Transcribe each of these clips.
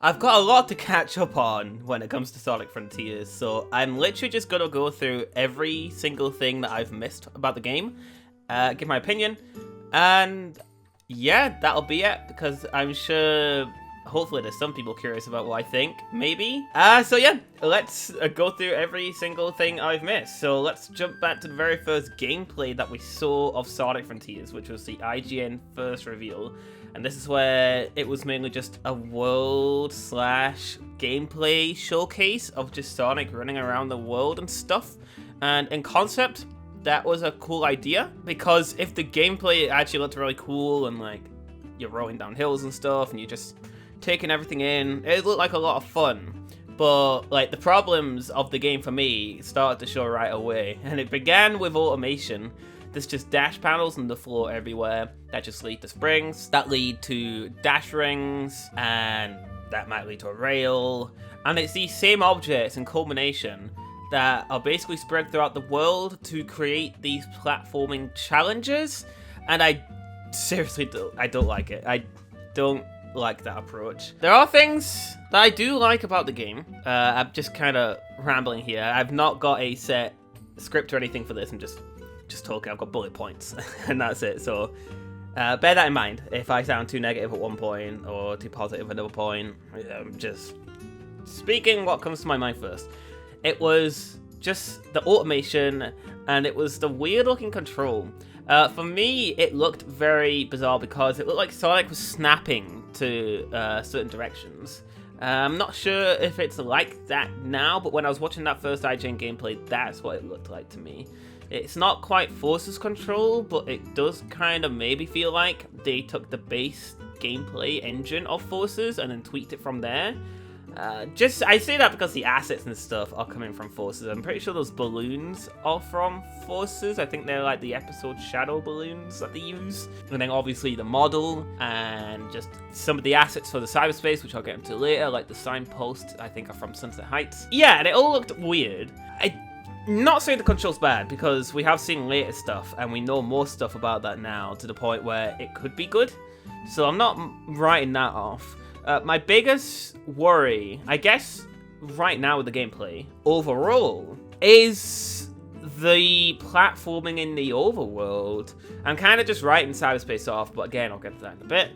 I've got a lot to catch up on when it comes to Sonic Frontiers, so I'm literally just gonna go through every single thing that I've missed about the game, give my opinion, and yeah, that'll be it, because I'm sure, hopefully there's some people curious about what I think, maybe. So yeah, let's go through every single thing I've missed. So let's jump back to the very first gameplay that we saw of Sonic Frontiers, which was the IGN first reveal. And this is where it was mainly just a world / gameplay showcase of just Sonic running around the world and stuff. And in concept, that was a cool idea, because if the gameplay actually looked really cool and like you're rolling down hills and stuff and you're just taking everything in, it looked like a lot of fun. But like the problems of the game for me started to show right away, and it began with automation. There's just dash panels on the floor everywhere that just lead to springs, that lead to dash rings, and that might lead to a rail. And it's these same objects in culmination that are basically spread throughout the world to create these platforming challenges. And I seriously don't like it. I don't like that approach. There are things that I do like about the game. I'm just kind of rambling here. I've not got a set script or anything for this. I'm just talking. I've got bullet points and that's it. So bear that in mind if I sound too negative at one point or too positive at another point. I'm just speaking what comes to my mind first. It was just the automation, and it was the weird looking control. For me, it looked very bizarre because it looked like Sonic was snapping to certain directions. I'm not sure if it's like that now, but when I was watching that first IGN gameplay, that's what it looked like to me. It's not quite Forces control, but it does kind of maybe feel like they took the base gameplay engine of Forces and then tweaked it from there. I say that because the assets and stuff are coming from Forces. I'm pretty sure those balloons are from Forces. I think they're like the episode shadow balloons that they use. And then obviously the model and just some of the assets for the Cyberspace, which I'll get into later, like the signpost, I think are from Sunset Heights. Yeah, and it all looked weird. Not saying the control's bad, because we have seen later stuff and we know more stuff about that now to the point where it could be good. So I'm not writing that off. My biggest worry, I guess, right now with the gameplay, overall, is the platforming in the overworld. I'm kind of just writing Cyberspace off, but again, I'll get to that in a bit.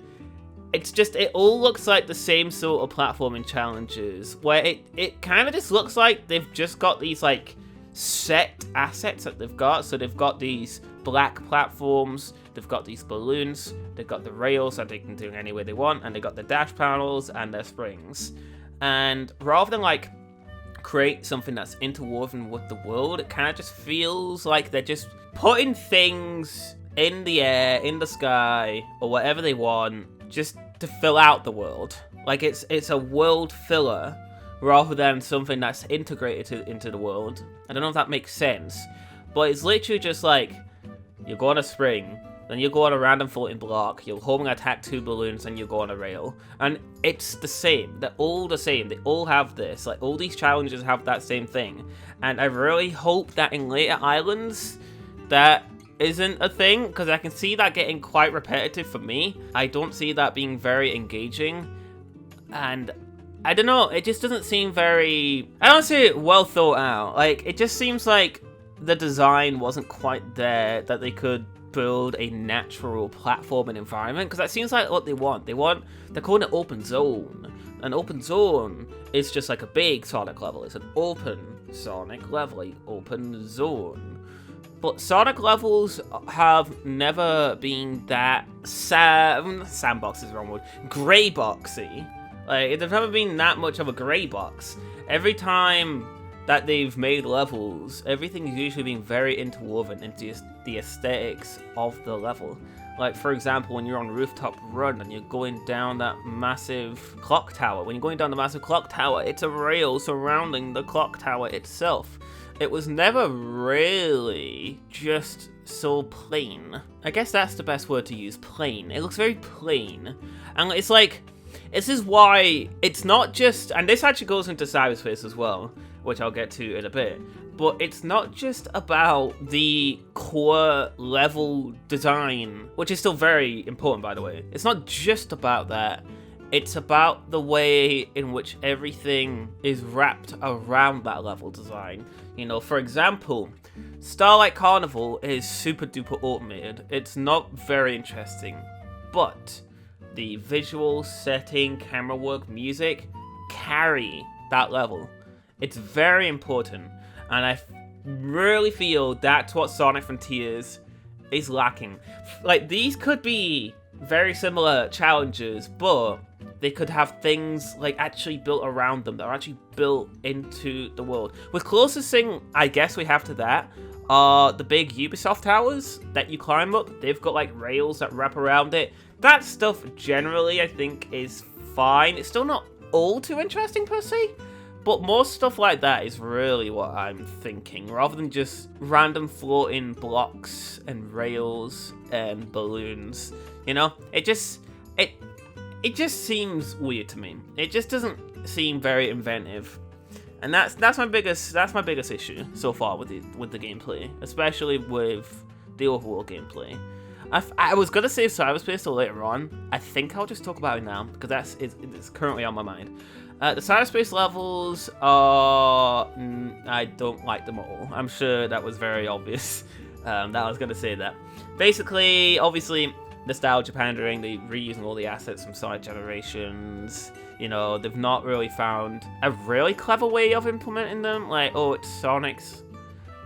It's just, it all looks like the same sort of platforming challenges, where it kind of just looks like they've just got these, like, set assets that they've got. So they've got these black platforms, they've got these balloons, they've got the rails that they can do any way they want, and they've got the dash panels and their springs. And rather than like create something that's interwoven with the world, it kind of just feels like they're just putting things in the air, in the sky, or whatever they want, just to fill out the world. Like it's a world filler rather than something that's integrated into the world. I don't know if that makes sense, but it's literally just like, you go on a spring, then you go on a random floating block, you'll home attack 2 balloons, and you go on a rail. And it's the same. They're all the same. They all have this. Like, all these challenges have that same thing. And I really hope that in later islands, that isn't a thing, because I can see that getting quite repetitive for me. I don't see that being very engaging. And I don't know, it just doesn't seem very, I don't see it well thought out. Like, it just seems like the design wasn't quite there, that they could build a natural platforming environment, because that seems like what they want. They're calling it open zone. An open zone is just like a big Sonic level. It's an open Sonic level, like open zone. But Sonic levels have never been that sandbox is the wrong word, grey boxy. Like, they've never been that much of a grey box. Every time that they've made levels, everything's usually been very interwoven into the aesthetics of the level. Like, for example, when you're on Rooftop Run and you're going down that massive clock tower. When you're going down the massive clock tower, it's a rail surrounding the clock tower itself. It was never really just so plain. I guess that's the best word to use, plain. It looks very plain. And it's like, this is why it's not just, and this actually goes into Cyberspace as well, which I'll get to in a bit, but it's not just about the core level design, which is still very important, by the way. It's not just about that. It's about the way in which everything is wrapped around that level design. You know, for example, Starlight Carnival is super duper automated. It's not very interesting, but the visual setting, camera work, music carry that level. It's very important, and I really feel that's what Sonic Frontiers is lacking. Like, these could be very similar challenges, but they could have things like actually built around them that are actually built into the world. With closest thing I guess we have to that are the big Ubisoft towers that you climb up. They've got like rails that wrap around it. That stuff generally I think is fine. It's still not all too interesting per se, but more stuff like that is really what I'm thinking, rather than just random floating blocks and rails and balloons. You know, it just seems weird to me. It just doesn't seem very inventive, and that's my biggest issue so far with the gameplay, especially with the overall gameplay. I was gonna save Cyberspace till later on. I think I'll just talk about it now because it's currently on my mind. The Cyberspace levels are... I don't like them at all. I'm sure that was very obvious that I was going to say that. Basically, obviously, nostalgia pandering, they're reusing all the assets from side generations. You know, they've not really found a really clever way of implementing them. Like, oh, it's Sonic's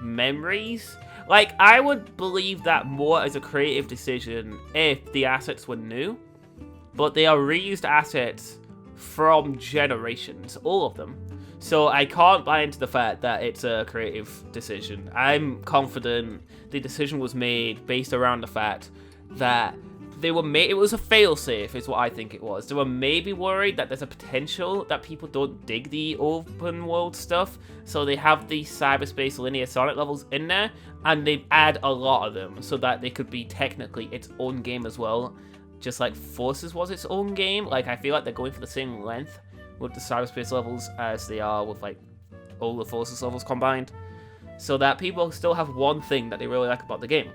memories. Like, I would believe that more as a creative decision if the assets were new. But they are reused assets from generations, all of them. So I can't buy into the fact that it's a creative decision. I'm confident the decision was made based around the fact that it was a failsafe, is what I think it was. They were maybe worried that there's a potential that people don't dig the open world stuff, so they have the Cyberspace linear Sonic levels in there, and they add a lot of them so that they could be technically its own game as well. Just like Forces was its own game. Like, I feel like they're going for the same length with the Cyberspace levels as they are with like all the Forces levels combined, so that people still have one thing that they really like about the game.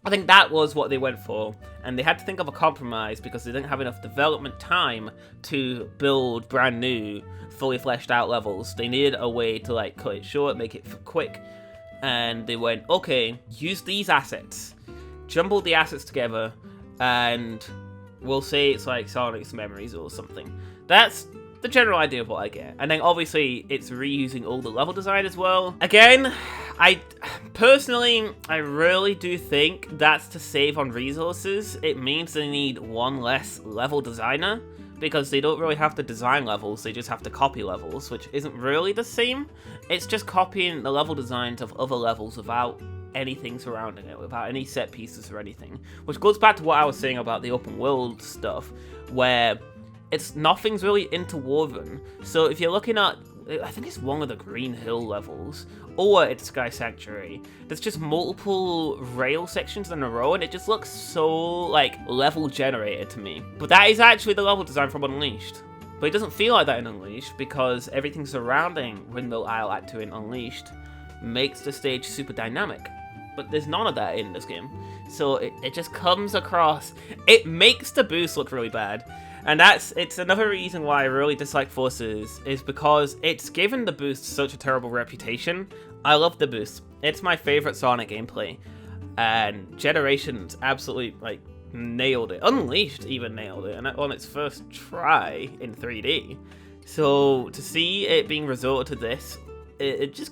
I think that was what they went for, and they had to think of a compromise because they didn't have enough development time to build brand new, fully fleshed out levels. They needed a way to like cut it short, make it quick, and they went, okay, use these assets, jumble the assets together, and we'll say it's like Sonic's memories or something. That's the general idea of what I get. And then obviously it's reusing all the level design as well. Again, I really do think that's to save on resources. It means they need one less level designer, because they don't really have to design levels, they just have to copy levels, which isn't really the same. It's just copying the level designs of other levels without anything surrounding it, without any set pieces or anything. Which goes back to what I was saying about the open world stuff, where nothing's really interwoven. So if you're looking at, I think it's one of the Green Hill levels, or it's Sky Sanctuary, there's just multiple rail sections in a row, and it just looks so, like, level generated to me. But that is actually the level design from Unleashed. But it doesn't feel like that in Unleashed, because everything surrounding Windmill Isle Act 2 in Unleashed makes the stage super dynamic. But there's none of that in this game. So it just comes across, it makes the boost look really bad. And it's another reason why I really dislike Forces, is because it's given the boost such a terrible reputation. I love the boost. It's my favorite Sonic gameplay. And Generations absolutely, like, nailed it. Unleashed even nailed it, and on its first try in 3D. So to see it being resorted to this, it's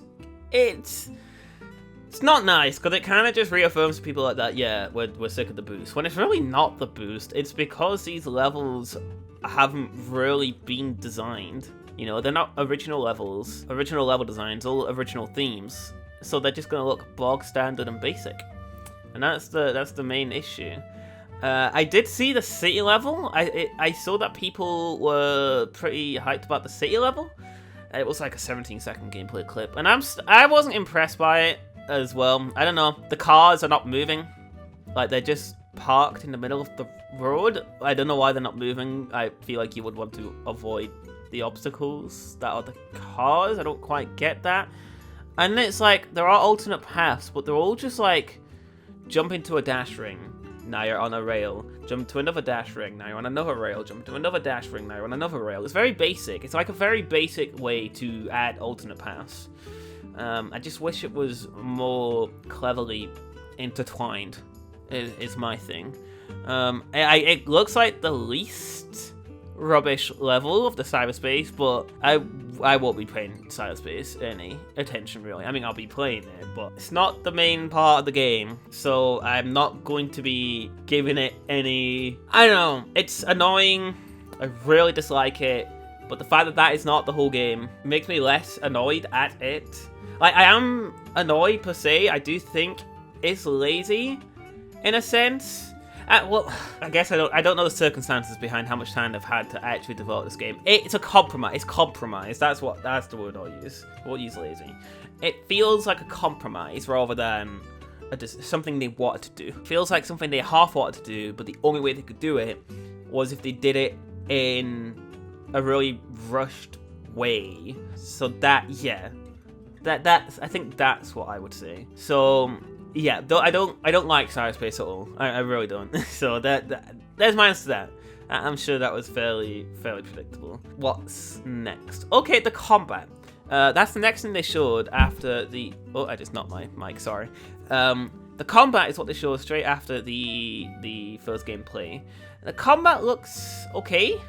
not nice, because it kind of just reaffirms to people like that, yeah, we're sick of the boost. When it's really not the boost, it's because these levels haven't really been designed. You know, they're not original levels, original level designs, all original themes. So they're just going to look bog standard and basic. And that's the main issue. I did see the city level. I saw that people were pretty hyped about the city level. It was like a 17-second gameplay clip, and I wasn't impressed by it as well. I don't know. The cars are not moving. Like, they're just parked in the middle of the road. I don't know why they're not moving. I feel like you would want to avoid the obstacles that are the cars. I don't quite get that. And it's like, there are alternate paths, but they're all just like jump into a dash ring, now you're on a rail. Jump to another dash ring, now you're on another rail. Jump to another dash ring, now you're on another rail. It's very basic. It's like a very basic way to add alternate paths. I just wish it was more cleverly intertwined, is my thing. It looks like the least rubbish level of the Cyberspace, but I won't be paying Cyberspace any attention, really. I mean, I'll be playing it, but it's not the main part of the game, so I'm not going to be giving it any... I don't know, it's annoying, I really dislike it, but the fact that that is not the whole game makes me less annoyed at it. Like, I am annoyed per se. I do think it's lazy in a sense. Well, I guess I don't know the circumstances behind how much time they've had to actually develop this game. It's a compromise. It's compromise. That's the word I'll use. I won't use lazy. It feels like a compromise rather than something they wanted to do. It feels like something they half wanted to do, but the only way they could do it was if they did it in a really rushed way. So that, yeah. I think that's what I would say. So yeah, though I don't like Cyberspace at all. I really don't. So there's my answer to that. I'm sure that was fairly predictable. What's next? Okay, the combat. That's the next thing they showed after the... Oh, I just knocked my mic. Sorry. The combat is what they showed straight after the first gameplay. The combat looks okay.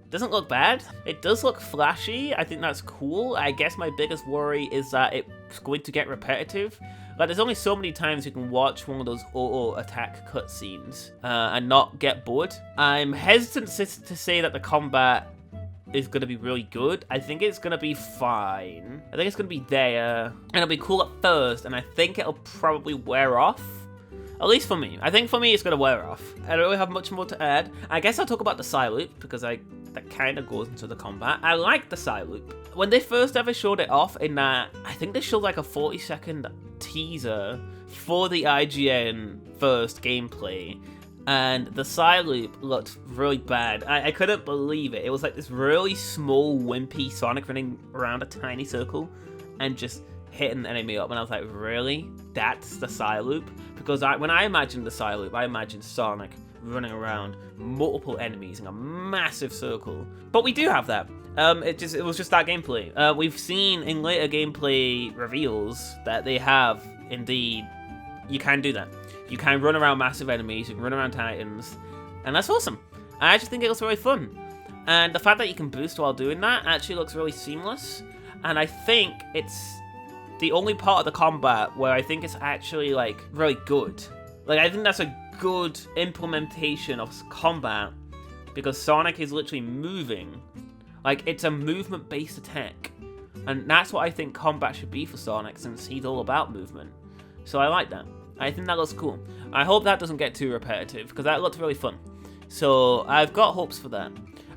Doesn't look bad. It does look flashy. I think that's cool. I guess my biggest worry is that it's going to get repetitive. Like, there's only so many times you can watch one of those auto attack cutscenes and not get bored. I'm hesitant to say that the combat is going to be really good. I think it's going to be fine. I think it's going to be there, and it'll be cool at first, and I think it'll probably wear off. At least for me. I think for me it's going to wear off. I don't really have much more to add. I guess I'll talk about the Cyloop, because that kind of goes into the combat. I like the Cyloop. When they first ever showed it off in that, I think they showed like a 40-second teaser for the IGN first gameplay, and the Cyloop looked really bad. I couldn't believe it. It was like this really small, wimpy Sonic running around a tiny circle and just hitting the enemy up, and I was like, really? That's the Cyloop? Because when I imagined the Cyloop, I imagined Sonic running around multiple enemies in a massive circle. But we do have that. It was just that gameplay. We've seen in later gameplay reveals that they have, indeed, you can do that. You can run around massive enemies, you can run around titans, and that's awesome. I actually think it looks really fun. And the fact that you can boost while doing that actually looks really seamless. And I think it's the only part of the combat where I think it's actually, like, really good. Like, I think that's a good implementation of combat, because Sonic is literally moving. Like, it's a movement-based attack. And that's what I think combat should be for Sonic, since he's all about movement. So I like that. I think that looks cool. I hope that doesn't get too repetitive, because that looked really fun. So I've got hopes for that.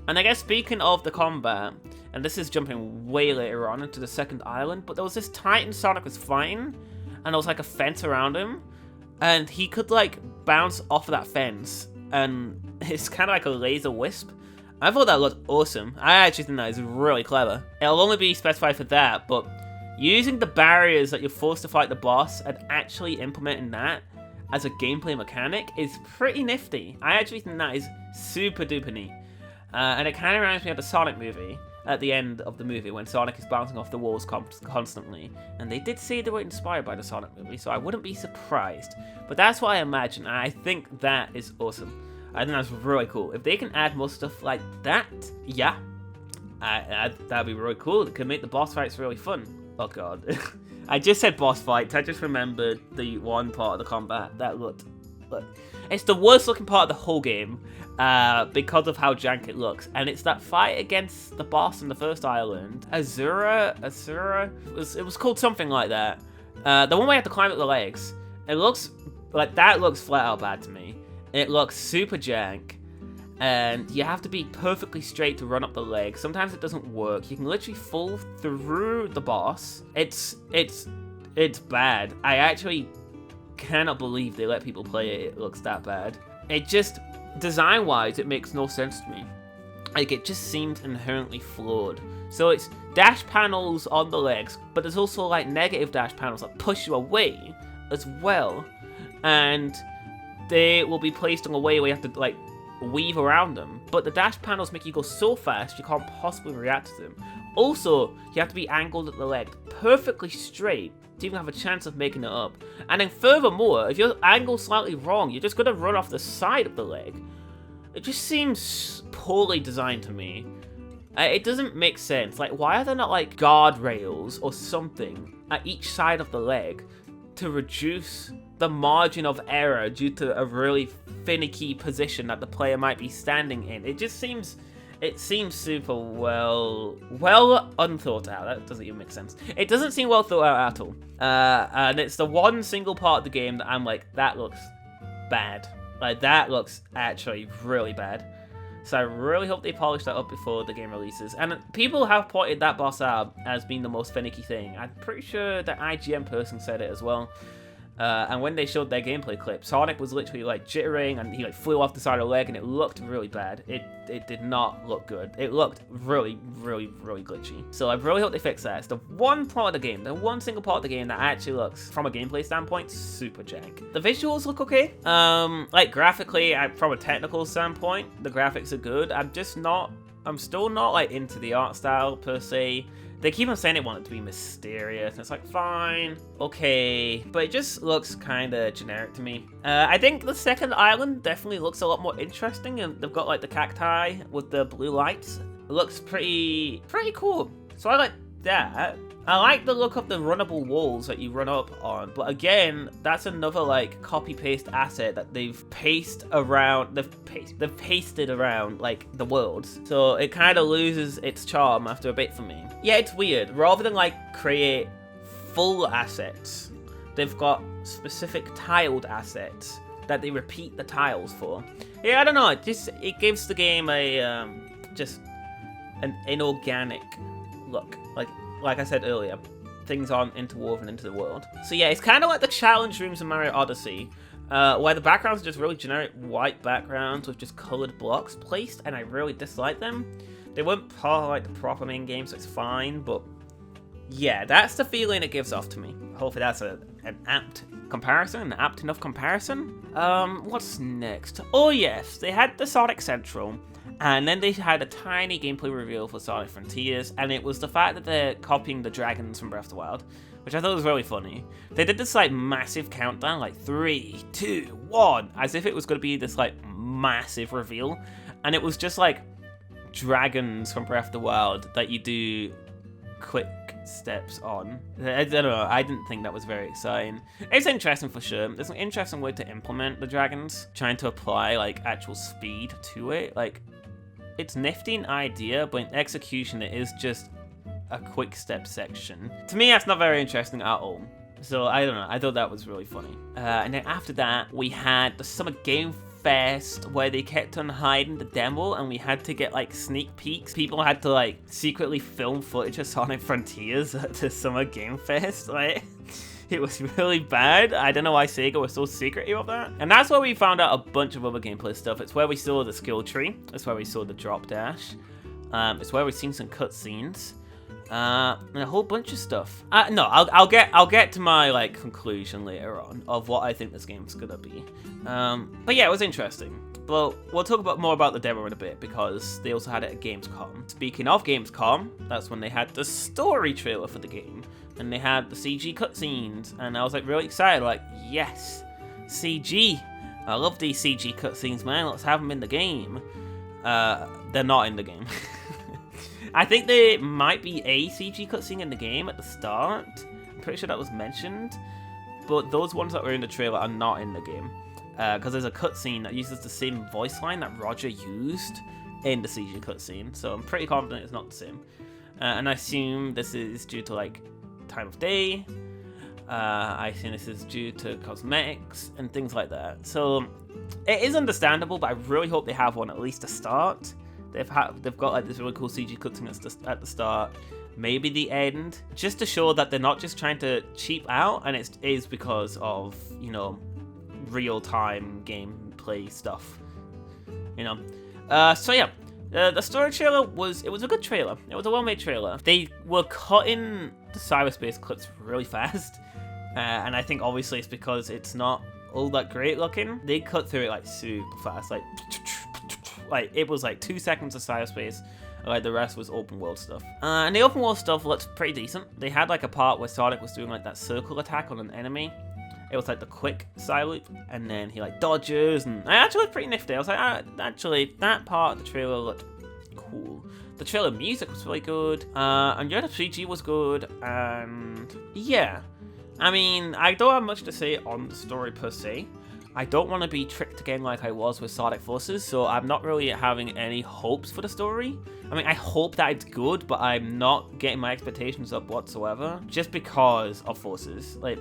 And I guess speaking of the combat, and this is jumping way later on into the second island, but there was this Titan Sonic was fighting, and there was like a fence around him, and he could like bounce off of that fence, and it's kind of like a laser wisp. I thought that looked awesome. I actually think that is really clever. It'll only be specified for that, but using the barriers that you're forced to fight the boss and actually implementing that as a gameplay mechanic is pretty nifty. I actually think that is super duper neat. And it kind of reminds me of the Sonic movie at the end of the movie when Sonic is bouncing off the walls constantly. And they did say they were inspired by the Sonic movie, so I wouldn't be surprised. But that's what I imagine, and I think that is awesome. I think that's really cool. If they can add more stuff like that, yeah, that'd be really cool. It could make the boss fights really fun. Oh god. I just said boss fights. I just remembered the one part of the combat that looked... It's the worst looking part of the whole game because of how jank it looks. And it's that fight against the boss in the first island. Azura? It was called something like that. The one where you have to climb up the legs. It looks... like, that looks flat out bad to me. It looks super jank. And you have to be perfectly straight to run up the leg. Sometimes it doesn't work. You can literally fall through the boss. It's bad. I actually cannot believe they let people play it. It looks that bad. It just, design-wise, it makes no sense to me. Like, it just seems inherently flawed. So it's dash panels on the legs, but there's also, like, negative dash panels that push you away as well. And they will be placed in a way where you have to like weave around them. But the dash panels make you go so fast you can't possibly react to them. Also, you have to be angled at the leg perfectly straight to even have a chance of making it up. And then furthermore, if you're angled slightly wrong, you're just gonna run off the side of the leg. It just seems poorly designed to me. It doesn't make sense. Like, why are there not like guardrails or something at each side of the leg to reduce the margin of error due to a really finicky position that the player might be standing in? It just seems, it seems super well unthought out. That doesn't even make sense. It doesn't seem well thought out at all. And it's the one single part of the game that I'm like, that looks bad. Like, that looks actually really bad. So I really hope they polish that up before the game releases. And people have pointed that boss out as being the most finicky thing. I'm pretty sure the IGN person said it as well. And when they showed their gameplay clip, Sonic was literally like jittering and he like flew off the side of the leg and it looked really bad. It did not look good. It looked really glitchy. So I really hope they fix that. It's the one part of the game, the one single part of the game that actually looks, from a gameplay standpoint, super jank. The visuals look okay. Like graphically, from a technical standpoint, the graphics are good. I'm still not like into the art style per se. They keep on saying they want it to be mysterious, and it's like, fine, okay, but it just looks kind of generic to me. I think the second island definitely looks a lot more interesting, and they've got like the cacti with the blue lights. It looks pretty cool, so I like that. I like the look of the runnable walls that you run up on, but again, that's another like copy-paste asset that they've pasted around like the worlds. So it kind of loses its charm after a bit for me. Yeah, it's weird. Rather than like create full assets, they've got specific tiled assets that they repeat the tiles for. Yeah, I don't know. It gives the game a just an inorganic look. Like I said earlier, things aren't interwoven into the world. So yeah, it's kind of like the challenge rooms in Mario Odyssey, where the backgrounds are just really generic white backgrounds with just colored blocks placed, and I really dislike them. They weren't part of like the proper main game, so it's fine, but yeah, that's the feeling it gives off to me. Hopefully that's an apt comparison, an apt enough comparison. What's next? Oh yes, they had the Sonic Central, and then they had a tiny gameplay reveal for Sonic Frontiers, and it was the fact that they're copying the dragons from Breath of the Wild, which I thought was really funny. They did this like massive countdown, like 3, 2, 1, as if it was going to be this like massive reveal, and it was just like dragons from Breath of the Wild that you do quick steps on. I don't know, I didn't think that was very exciting. It's interesting for sure. There's an interesting way to implement the dragons, trying to apply like actual speed to it. Like, it's nifty in idea, but in execution it is just a quick step section. To me, that's not very interesting at all. So I don't know, I thought that was really funny. And then after that, we had the Summer Game Fest, where they kept on hiding the demo and we had to get like sneak peeks. People had to like secretly film footage of Sonic Frontiers at the Summer Game Fest. Like, it was really bad. I don't know why Sega was so secretive of that. And that's where we found out a bunch of other gameplay stuff. It's where we saw the skill tree. It's where we saw the drop dash. It's where we've seen some cutscenes. And a whole bunch of stuff. No, I'll get to my like conclusion later on of what I think this game's gonna be. But yeah, it was interesting. But we'll talk more about the demo in a bit, because they also had it at Gamescom. Speaking of Gamescom, that's when they had the story trailer for the game, and they had the CG cutscenes, and I was like really excited, like, yes, CG. I love these CG cutscenes, man. Let's have them in the game. They're not in the game. I think there might be a CG cutscene in the game at the start. I'm pretty sure that was mentioned. But those ones that were in the trailer are not in the game. Because there's a cutscene that uses the same voice line that Roger used in the CG cutscene. So I'm pretty confident it's not the same. And I assume this is due to like time of day. I assume this is due to cosmetics and things like that. So it is understandable, but I really hope they have one at least to start. They've got like this really cool CG cutscene at the start, maybe the end, just to show that they're not just trying to cheap out, and it is because of, you know, real-time gameplay stuff, you know. So yeah, the story trailer was a good trailer. It was a well-made trailer. They were cutting the cyberspace clips really fast, and I think obviously it's because it's not all that great looking, they cut through it like super fast, like it was like 2 seconds of Cyberspace. Like the rest was open world stuff. And the open world stuff looked pretty decent. They had like a part where Sonic was doing like that circle attack on an enemy. It was like the quick side loop, and then he like dodges, and it actually looked pretty nifty. I was like, actually, that part of the trailer looked cool. The trailer music was really good, and yeah, the CG was good, and yeah. I mean, I don't have much to say on the story per se. I don't want to be tricked again like I was with Sonic Forces, so I'm not really having any hopes for the story. I mean, I hope that it's good, but I'm not getting my expectations up whatsoever, just because of Forces. Like,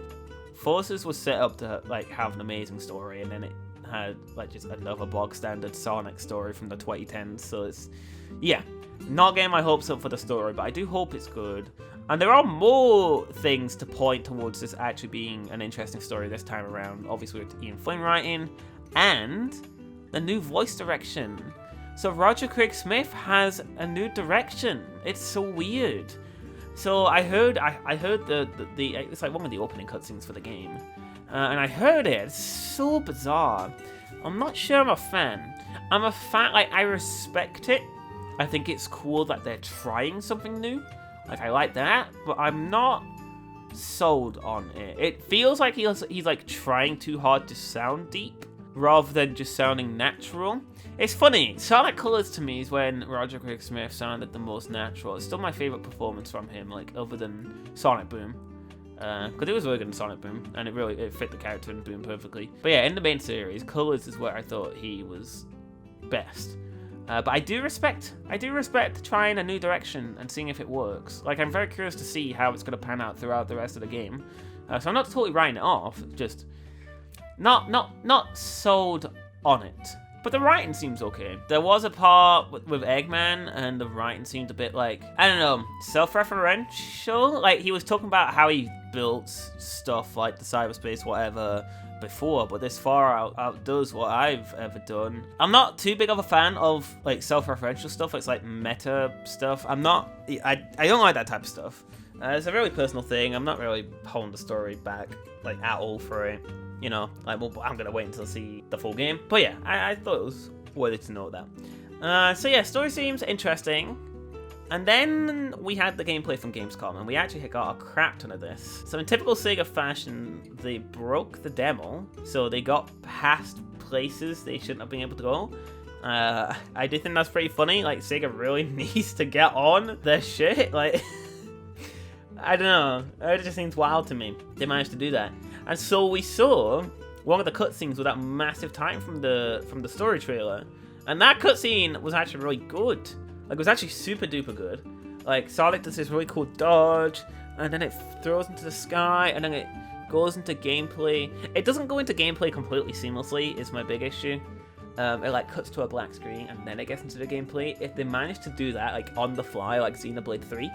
Forces was set up to like have an amazing story, and then it had like just another bog standard Sonic story from the 2010s, so it's, yeah, not getting my hopes up for the story, but I do hope it's good. And there are more things to point towards this actually being an interesting story this time around, obviously with Ian Flynn writing, and the new voice direction. So Roger Craig Smith has a new direction. It's so weird. So I heard the it's like one of the opening cutscenes for the game, and I heard it. It's so bizarre. I'm not sure I'm a fan. I'm a fan. Like, I respect it. I think it's cool that they're trying something new. Like, I like that, but I'm not sold on it. It feels like he's like trying too hard to sound deep rather than just sounding natural. It's funny, Sonic Colors to me is when Roger Craig Smith sounded the most natural. It's still my favorite performance from him, like, other than Sonic Boom. Because it was really good in Sonic Boom, and it fit the character in Boom perfectly. But yeah, in the main series, Colors is where I thought he was best. But I do respect trying a new direction and seeing if it works. Like, I'm very curious to see how it's going to pan out throughout the rest of the game. So I'm not totally writing it off, just not sold on it. But the writing seems okay. There was a part with Eggman, and the writing seemed a bit like, I don't know, self-referential? Like, he was talking about how he built stuff like the cyberspace, whatever, before, but this far outdoes what I've ever done. I'm not too big of a fan of like self-referential stuff. It's like meta stuff. I don't like that type of stuff. It's a really personal thing. I'm not really holding the story back like at all for it. You know, like, well, I'm gonna wait until I see the full game. But yeah, I thought it was worthy to know that. So yeah, story seems interesting. And then we had the gameplay from Gamescom, and we actually got a crap ton of this. So in typical Sega fashion, they broke the demo, so they got past places they shouldn't have been able to go. I do think that's pretty funny. Like, Sega really needs to get on their shit. Like, I don't know. It just seems wild to me. They managed to do that. And so we saw one of the cutscenes with that massive time from the story trailer. And that cutscene was actually really good. Like, it was actually super duper good. Like, Sonic does this really cool dodge, and then it throws into the sky, and then it goes into gameplay. It doesn't go into gameplay completely seamlessly, is my big issue. It like cuts to a black screen, and then it gets into the gameplay. If they manage to do that, like, on the fly, like Xenoblade 3,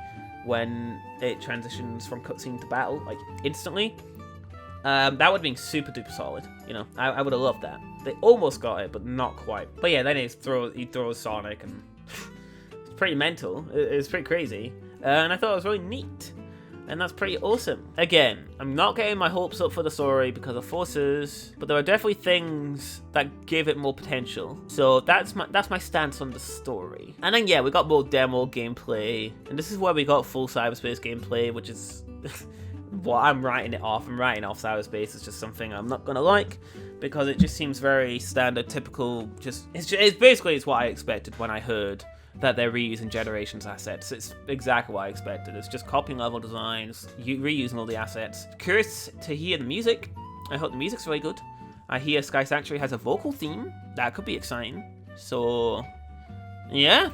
when it transitions from cutscene to battle, like, instantly, that would have been super duper solid. You know, I would have loved that. They almost got it, but not quite. But yeah, then he throws Sonic, and pretty mental. It's pretty crazy, and I thought it was really neat, and that's pretty awesome. Again, I'm not getting my hopes up for the story because of Forces, but there are definitely things that give it more potential. So that's my stance on the story. And then yeah, we got more demo gameplay, and this is where we got full Cyberspace gameplay, which is what I'm writing it off. I'm writing off Cyberspace. It's just something I'm not gonna like, because it just seems very standard, typical. It's basically what I expected when I heard that they're reusing Generations assets. It's exactly what I expected. It's just copying level designs, reusing all the assets. Curious to hear the music. I hope the music's really good. I hear Sky Sanctuary has a vocal theme. That could be exciting. So, yeah.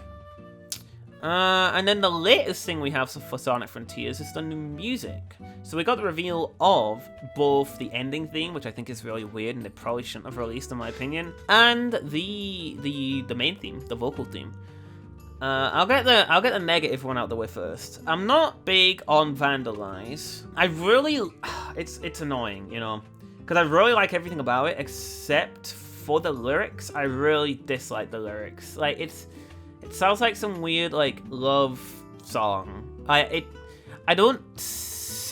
And then the latest thing we have for Sonic Frontiers is the new music. So we got the reveal of both the ending theme, which I think is really weird and they probably shouldn't have released in my opinion, and the main theme, the vocal theme. I'll get the negative one out the way first. I'm not big on Vandalize. It's annoying, you know, because I really like everything about it except for the lyrics. I really dislike the lyrics. Like, it sounds like some weird like love song. I don't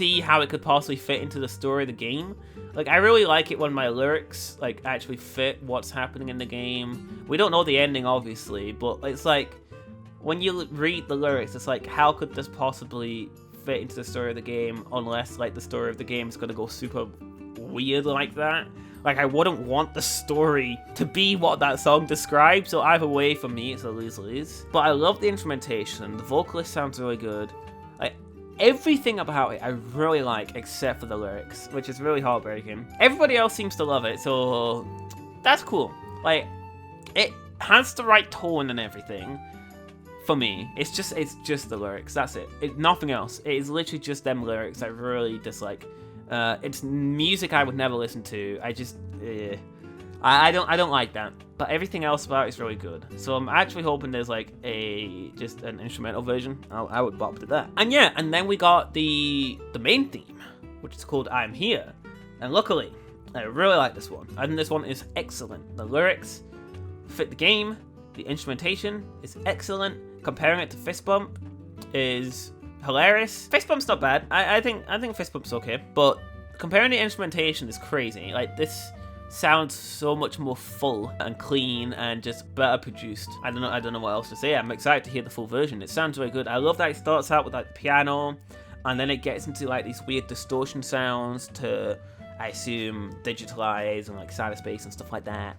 see how it could possibly fit into the story of the game. Like, I really like it when my lyrics, like, actually fit what's happening in the game. We don't know the ending, obviously, but it's like, when you read the lyrics, it's like, how could this possibly fit into the story of the game unless, like, the story of the game is going to go super weird like that? Like, I wouldn't want the story to be what that song describes, so either way, for me, it's a lose-lose. But I love the instrumentation, the vocalist sounds really good. Like, everything about it I really like, except for the lyrics, which is really heartbreaking. Everybody else seems to love it, so that's cool. Like, it has the right tone and everything. For me, it's just the lyrics, that's it. Nothing else. It is literally just them lyrics I really dislike. It's music I would never listen to. I don't like that. But everything else about it is really good. So I'm actually hoping there's like just an instrumental version. I would bop to that. And yeah, and then we got the main theme, which is called I'm Here. And luckily, I really like this one. I think this one is excellent. The lyrics fit the game. The instrumentation is excellent. Comparing it to Fist Bump is hilarious. Fist Bump's not bad. I think Fist Bump's okay, but comparing the instrumentation is crazy. Like, this sounds so much more full and clean and just better produced. I don't know what else to say. I'm excited to hear the full version. It sounds really good. I love that it starts out with like the piano, and then it gets into like these weird distortion sounds to, I assume, Digitalize and like Cyberspace and stuff like that.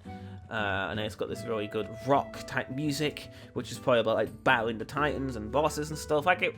And then it's got this really good rock type music, which is probably about like battling the titans and bosses and stuff. Like, it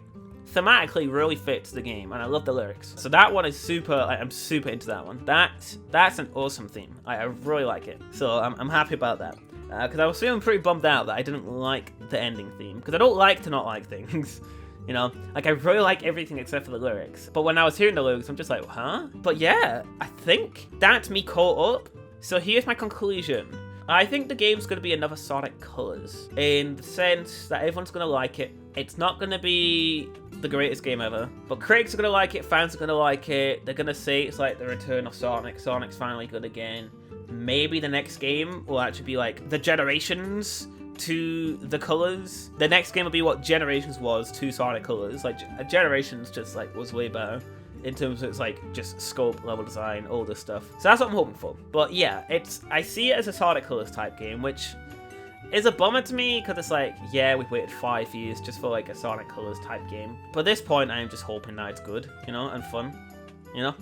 thematically really fits the game, and I love the lyrics. So that one is super. I'm super into that one. That's an awesome theme. I really like it. So I'm happy about that. Because I was feeling pretty bummed out that I didn't like the ending theme. Because I don't like to not like things. You know, like, I really like everything except for the lyrics. But when I was hearing the lyrics, I'm just like, huh? But yeah, I think that's me caught up. So here's my conclusion. I think the game's going to be another Sonic Colors, in the sense that everyone's going to like it. It's not going to be the greatest game ever, but critics are going to like it, fans are going to like it. They're going to say it's like the return of Sonic. Sonic's finally good again. Maybe the next game will actually be like the Generations to the Colors. The next game will be what Generations was to Sonic Colors. Like, Generations just like was way better in terms of its like just scope, level design, all this stuff. So that's what I'm hoping for. But yeah, I see it as a Sonic Colors type game, which is a bummer to me, because it's like, yeah, we've waited 5 years just for like a Sonic Colors type game. But at this point, I'm just hoping that it's good, you know, and fun, you know,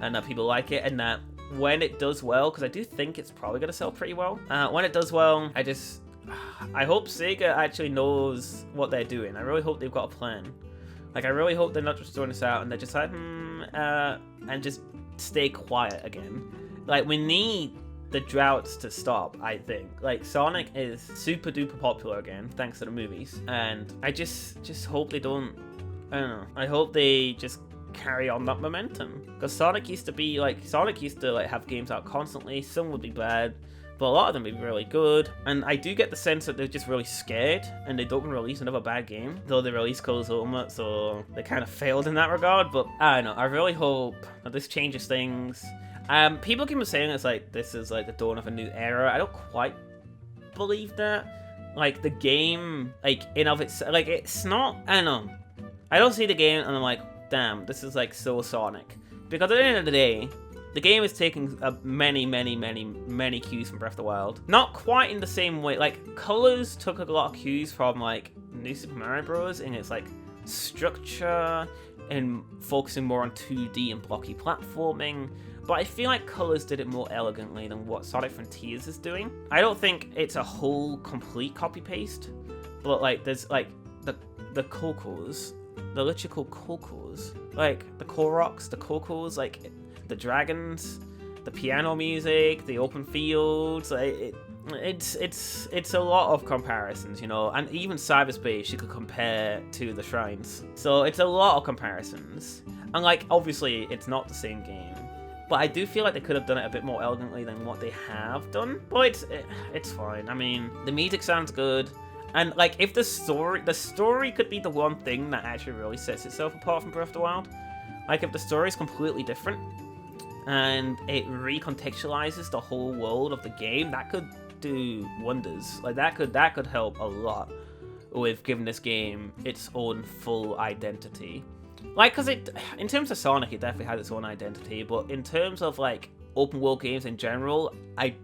and that people like it, and that when it does well, because I do think it's probably going to sell pretty well. When it does well, I hope Sega actually knows what they're doing. I really hope they've got a plan. Like, I really hope they're not just throwing this out and they're just like, and just stay quiet again. Like, we need the droughts to stop, I think. Like, Sonic is super duper popular again, thanks to the movies. And I just hope they don't, I don't know. I hope they just carry on that momentum. Because Sonic used to like have games out constantly. Some would be bad, but a lot of them would be really good. And I do get the sense that they're just really scared and they don't want to release another bad game. Though they released Colors Ultimate, so they kind of failed in that regard. But I don't know, I really hope that this changes things. People keep saying it's like, this is like the dawn of a new era. I don't quite believe that. Like, the game, like, in of itself, like, it's not, I don't know. I don't see the game and I'm like, damn, this is like so Sonic. Because at the end of the day, the game is taking many cues from Breath of the Wild. Not quite in the same way. Like, Colors took a lot of cues from like New Super Mario Bros. In its like structure and focusing more on 2D and blocky platforming. But I feel like Colors did it more elegantly than what Sonic Frontiers is doing. I don't think it's a whole complete copy paste, but like there's like the Cocos, the literal Cocos, like the Koroks, the Cocos, like the dragons, the piano music, the open fields. Like, it's a lot of comparisons, you know, and even Cyberspace you could compare to the shrines. So it's a lot of comparisons, and like obviously it's not the same game. But I do feel like they could have done it a bit more elegantly than what they have done. But it's fine. I mean, the music sounds good. And, like, if the story could be the one thing that actually really sets itself apart from Breath of the Wild. Like, if the story is completely different and it recontextualizes the whole world of the game, that could do wonders. Like, that could help a lot with giving this game its own full identity. Like, because in terms of Sonic, it definitely has its own identity, but in terms of, like, open world games in general, I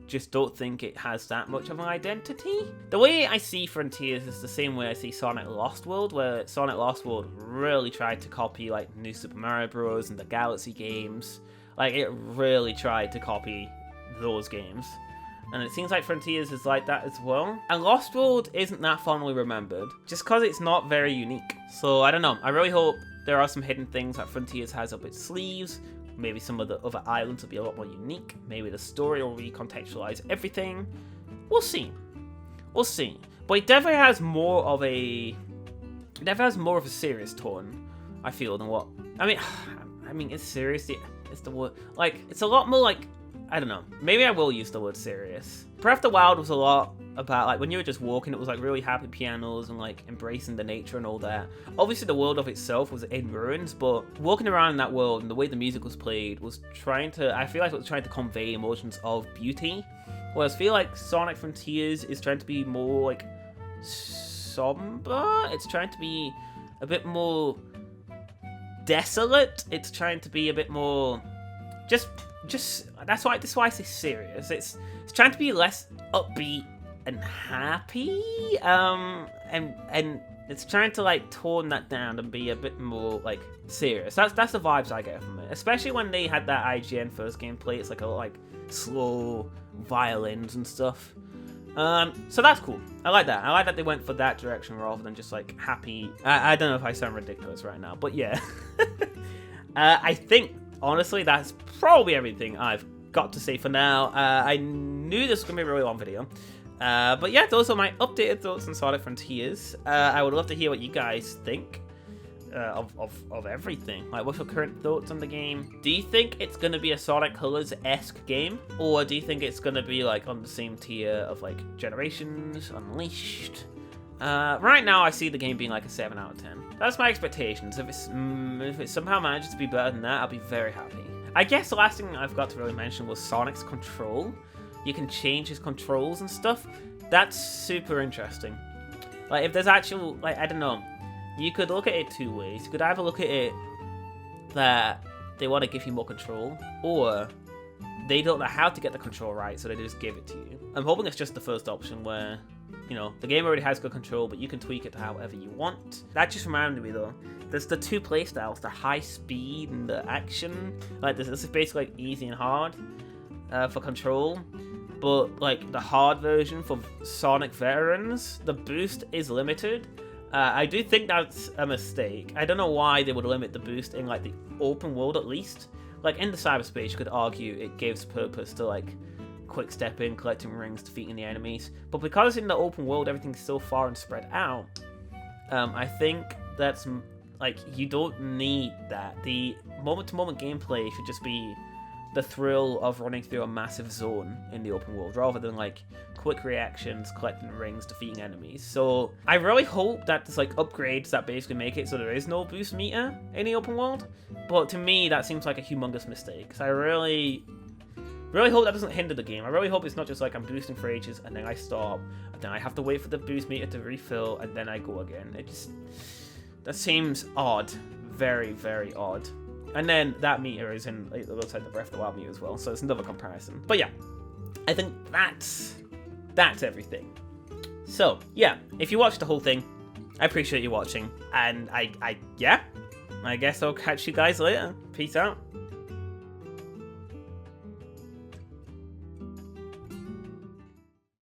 just don't think it has that much of an identity. The way I see Frontiers is the same way I see Sonic Lost World, where Sonic Lost World really tried to copy, like, New Super Mario Bros. And the Galaxy games. Like, it really tried to copy those games. And it seems like Frontiers is like that as well. And Lost World isn't that fondly remembered, just because it's not very unique. So, I don't know. I really hope there are some hidden things that Frontiers has up its sleeves. Maybe some of the other islands will be a lot more unique. Maybe the story will recontextualize everything. We'll see. We'll see. But it definitely has more of a... It definitely has more of a serious tone, I feel, than what... I mean, it's serious. It's the word... Like, it's a lot more like... I don't know. Maybe I will use the word serious. Breath of the Wild was a lot about, like, when you were just walking, it was, like, really happy pianos and, like, embracing the nature and all that. Obviously, the world of itself was in ruins, but walking around in that world and the way the music was played was trying to... I feel like it was trying to convey emotions of beauty. Whereas I feel like Sonic Frontiers is trying to be more, like, somber. It's trying to be a bit more desolate. It's trying to be a bit more... Just that's why I say serious. It's trying to be less upbeat and happy, and it's trying to like tone that down and be a bit more like serious. That's the vibes I get from it, especially when they had that IGN first gameplay. It's like a like slow violins and stuff. So that's cool. I like that. I like that they went for that direction rather than just like happy. I don't know if I sound ridiculous right now, but yeah. I think. Honestly, that's probably everything I've got to say for now. I knew this was going to be a really long video. But yeah, those are my updated thoughts on Sonic Frontiers. I would love to hear what you guys think of everything. Like, what's your current thoughts on the game? Do you think it's going to be a Sonic Colors-esque game? Or do you think it's going to be, like, on the same tier of, like, Generations, Unleashed? Right now, I see the game being like a 7 out of 10. That's my expectations. If it somehow manages to be better than that, I'll be very happy. I guess the last thing I've got to really mention was Sonic's control. You can change his controls and stuff. That's super interesting. Like, if there's actual, like, I don't know. You could look at it two ways. You could either look at it that they want to give you more control, or they don't know how to get the control right, so they just give it to you. I'm hoping it's just the first option where, you know, the game already has good control, but you can tweak it to however you want. That just reminded me, though, there's the two playstyles, the high speed and the action. Like, this is basically like easy and hard for control. But, like, the hard version for Sonic veterans, the boost is limited. I do think that's a mistake. I don't know why they would limit the boost in, like, the open world at least. Like, in the Cyberspace, you could argue it gives purpose to, like, quick stepping, collecting rings, defeating the enemies. But because in the open world everything's so far and spread out, I think that's, like, you don't need that. The moment-to-moment gameplay should just be the thrill of running through a massive zone in the open world, rather than, like, quick reactions, collecting rings, defeating enemies. So I really hope that there's, like, upgrades that basically make it so there is no boost meter in the open world. But to me, that seems like a humongous mistake. So I really hope that doesn't hinder the game. I really hope it's not just like I'm boosting for ages and then I stop, and then I have to wait for the boost meter to refill, and then I go again. That seems odd. Very, very odd. And then that meter is in, it looks like the Breath of the Wild meter as well, so it's another comparison. But yeah, I think that's everything. So yeah, if you watched the whole thing, I appreciate you watching, and I guess I'll catch you guys later. Peace out.